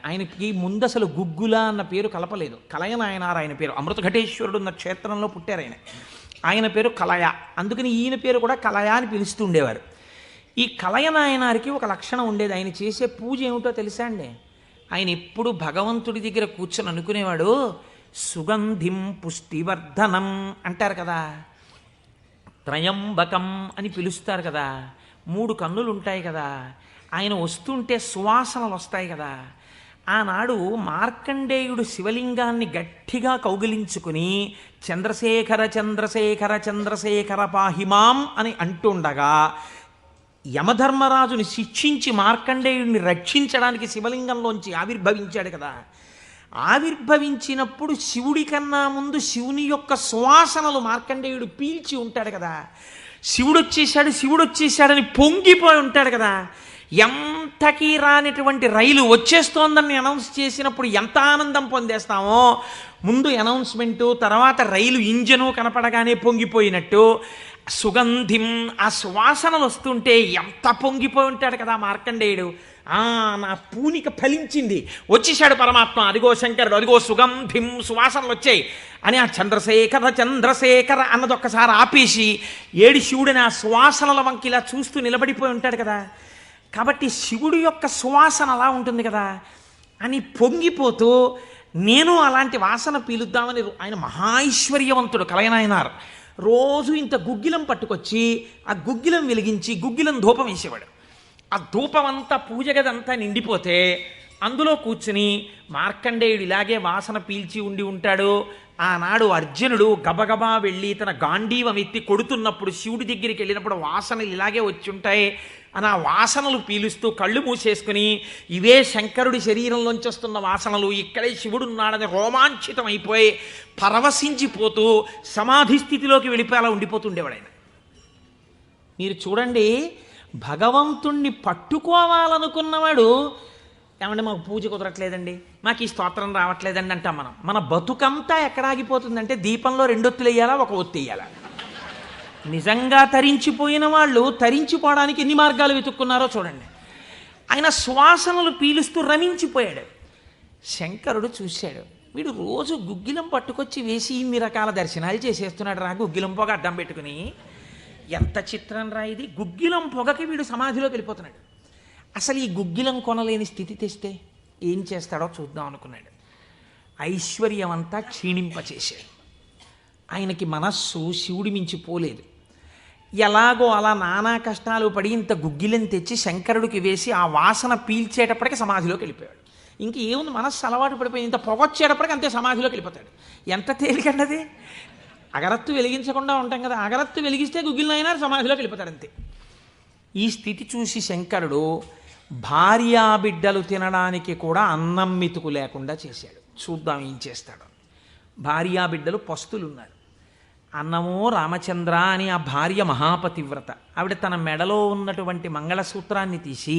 ఆయనకి ముందు అసలు గుగ్గుల అన్న పేరు కలపలేదు. కలయనాయనారు ఆయన పేరు. అమృతఘటేశ్వరుడు ఉన్న క్షేత్రంలో పుట్టారు ఆయన. ఆయన పేరు కలయ. అందుకని ఈయన పేరు కూడా కలయ అని పిలుస్తూ ఉండేవారు. ఈ కలయనాయనారికి ఒక లక్షణం ఉండేది. ఆయన చేసే పూజ ఏమిటో తెలుసా అండి? ఆయన ఎప్పుడు భగవంతుడి దగ్గర కూర్చొని అనుకునేవాడు, సుగంధిం పుష్టివర్ధనం అంటారు కదా, త్రయంబకం అని పిలుస్తారు కదా, 3 కన్నులు ఉంటాయి కదా, ఆయన వస్తుంటే సువాసనలు వస్తాయి కదా. ఆనాడు మార్కండేయుడు శివలింగాన్ని గట్టిగా కౌగిలించుకుని చంద్రశేఖర చంద్రశేఖర చంద్రశేఖర పాహిమాం అని అంటుండగా యమధర్మరాజుని శిక్షించి మార్కండేయుడిని రక్షించడానికి శివలింగంలోంచి ఆవిర్భవించాడు కదా. ఆవిర్భవించినప్పుడు శివుడి కన్నా ముందు శివుని యొక్క సువాసనలు మార్కండేయుడు పీల్చి ఉంటాడు కదా. శివుడు వచ్చేసాడని పొంగిపోయి ఉంటాడు కదా. ఎంతకీ రానిటువంటి రైలు వచ్చేస్తోందని అనౌన్స్ చేసినప్పుడు ఎంత ఆనందం పొందేస్తామో, ముందు అనౌన్స్మెంటు, తర్వాత రైలు ఇంజను కనపడగానే పొంగిపోయినట్టు సుగంధిం, ఆ సువాసనలు వస్తుంటే ఎంత పొంగిపోయి ఉంటాడు కదా మార్కండేయుడు. నా పూనిక ఫలించింది, వచ్చేసాడు పరమాత్మ, అదిగో శంకరుడు, అదిగో సుగంధిం, సువాసనలు వచ్చాయి అని ఆ చంద్రశేఖర చంద్రశేఖర అన్నది ఒక్కసారి ఆపేసి ఏడి శివుడిని ఆ సువాసనల వంకి ఇలా చూస్తూ నిలబడిపోయి ఉంటాడు కదా. కాబట్టి శివుడి యొక్క సువాసన అలా ఉంటుంది కదా అని పొంగిపోతూ నేను అలాంటి వాసన పీలుద్దామని, ఆయన మహాైశ్వర్యవంతుడు కలయనాయనార్. రోజు ఇంత గుగ్గిలం పట్టుకొచ్చి ఆ గుగ్గిలం వెలిగించి గుగ్గిలం ధూపం వేసేవాడు. ఆ ధూపం అంతా పూజ గదంతా నిండిపోతే అందులో కూర్చుని మార్కండేయుడు ఇలాగే వాసన పీల్చి ఉంటాడు. ఆనాడు అర్జునుడు గబగబా వెళ్ళి తన గాంధీవం ఎత్తి కొడుతున్నప్పుడు శివుడి దగ్గరికి వెళ్ళినప్పుడు వాసనలు ఇలాగే వచ్చి ఉంటాయి అని ఆ వాసనలు పీలుస్తూ కళ్ళు మూసేసుకుని ఇవే శంకరుడి శరీరంలోంచి వస్తున్న వాసనలు, ఇక్కడే శివుడున్నాడని రోమాంచితం అయిపోయి పరవశించిపోతూ సమాధి స్థితిలోకి వెళ్ళిపోయి అలా ఉండిపోతుండేవాడు ఆయన. మీరు చూడండి, భగవంతుణ్ణి పట్టుకోవాలనుకున్నవాడు, ఏమంటే మాకు పూజ కుదరట్లేదండి, మాకు ఈ స్తోత్రం రావట్లేదండి అంటాం మనం. మన బతుకంతా ఎక్కడ ఆగిపోతుందంటే దీపంలో 2 ఒత్తులు వేయాలా, 1 ఒత్తి వేయాలా. నిజంగా తరించిపోయిన వాళ్ళు తరించిపోవడానికి ఎన్ని మార్గాలు వెతుక్కున్నారో చూడండి. ఆయన సువాసనలు పీలుస్తూ రమించిపోయాడు. శంకరుడు చూశాడు, వీడు రోజు గుగ్గిలం పట్టుకొచ్చి వేసి ఇన్ని రకాల దర్శనాలు చేసేస్తున్నాడు రా, గుగ్గిలం పొగ అడ్డం పెట్టుకుని. ఎంత చిత్రం రా ఇది, గుగ్గిలం పొగకి వీడు సమాధిలోకి వెళ్ళిపోతున్నాడు. అసలు ఈ గుగ్గిలం కొనలేని స్థితి తెస్తే ఏం చేస్తాడో చూద్దాం అనుకున్నాడు. ఐశ్వర్యం అంతా క్షీణింపచేశాడు. ఆయనకి మనస్సు శివుడి మించి పోలేదు. ఎలాగో అలా నానా కష్టాలు పడి ఇంత గుగ్గిలం తెచ్చి శంకరుడికి వేసి ఆ వాసన పీల్చేటప్పటికి సమాధిలోకి వెళ్ళిపోయాడు. ఇంక ఏముంది, మనస్సు అలవాటు పడిపోయింది. ఇంత పొగొచ్చేటప్పటికి అంతే సమాధిలోకి వెళ్ళిపోతాడు. ఎంత తేలికండది. అగరత్తు వెలిగించకుండా ఉంటాం కదా, అగరత్తు వెలిగిస్తే గుగ్గిలం అయినా సమాధిలోకి వెళ్ళిపోతాడు అంతే. ఈ స్థితి చూసి శంకరుడు భార్యాబిడ్డలు తినడానికి కూడా అన్నం మెతుకు లేకుండా చేశాడు. చూద్దాం ఏం చేస్తాడు. భార్యాబిడ్డలు పస్తులున్నారు. అన్నమో రామచంద్ర అని ఆ భార్య మహాపతివ్రత. ఆవిడ తన మెడలో ఉన్నటువంటి మంగళసూత్రాన్ని తీసి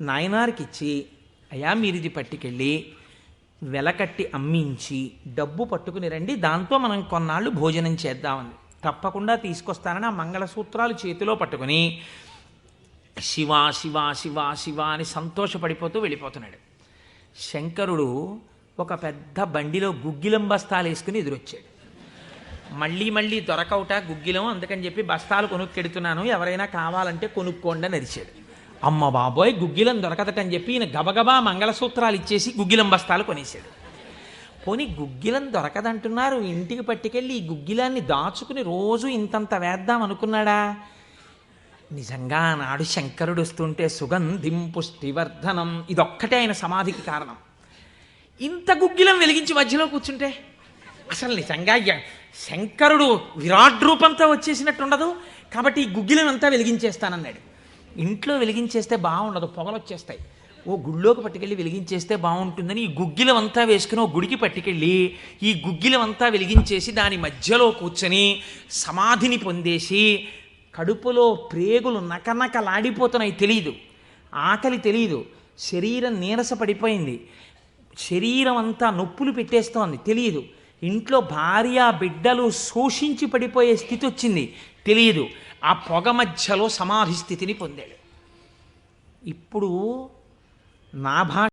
నాయనారికి ఇచ్చి, అయ్యా మీరు ఇది పట్టుకెళ్ళి వెలకట్టి అమ్మించి డబ్బు పట్టుకుని రండి, దాంతో మనం కొన్నాళ్ళు భోజనం చేద్దామని. తప్పకుండా తీసుకొస్తానని ఆ మంగళసూత్రాలు చేతిలో పట్టుకుని శివ శివ శివ శివ అని సంతోషపడిపోతూ వెళ్ళిపోతున్నాడు. శంకరుడు ఒక పెద్ద బండిలో గుగ్గిలం బస్తాలు వేసుకుని ఎదురొచ్చాడు. మళ్ళీ దొరకవుట గుగ్గిలం, అందుకని చెప్పి బస్తాలు కొనుక్కెడుతున్నాను, ఎవరైనా కావాలంటే కొనుక్కోండి అని అరిచాడు. అమ్మ బాబోయ్, గుగ్గిలం దొరకదటని చెప్పి ఈయన గబగబా మంగళసూత్రాలు ఇచ్చేసి గుగ్గిలం బస్తాలు కొనేశాడు. పోనీ గుగ్గిలం దొరకదంటున్నారు, ఇంటికి పట్టుకెళ్ళి ఈ గుగ్గిలాన్ని దాచుకుని రోజు ఇంతంత వేద్దాం అనుకున్నాడా? నిజంగా నాడు శంకరుడు వస్తుంటే సుగంధిం పుష్టివర్ధనం, ఇదొక్కటే ఆయన సమాధికి కారణం. ఇంత గుగ్గిలం వెలిగించి మధ్యలో కూర్చుంటే అసలు నిజంగా శంకరుడు విరాట్ రూపంతో వచ్చేసినట్టు ఉండదు. కాబట్టి ఈ గుగ్గిలం అంతా వెలిగించేస్తానన్నాడు. ఇంట్లో వెలిగించేస్తే బాగుండదు, పొగలు వచ్చేస్తాయి. ఓ గుళ్ళోకి పట్టుకెళ్ళి వెలిగించేస్తే బాగుంటుందని ఈ గుగ్గిలం అంతా వేసుకుని ఓ గుడికి పట్టుకెళ్ళి ఈ గుగ్గిలం అంతా వెలిగించేసి దాని మధ్యలో కూర్చొని సమాధిని పొందేసి కడుపులో ప్రేగులు నకనకలాడిపోతున్నాయి, తెలియదు, ఆకలి తెలియదు, శరీరం నీరస పడిపోయింది, శరీరం అంతా నొప్పులు పెట్టేస్తోంది, తెలియదు, ఇంట్లో భార్య బిడ్డలు శోషించి పడిపోయే స్థితి వచ్చింది, తెలియదు. ఆ పొగ మధ్యలో సమాధి స్థితిని పొందాడు. ఇప్పుడు నా భాష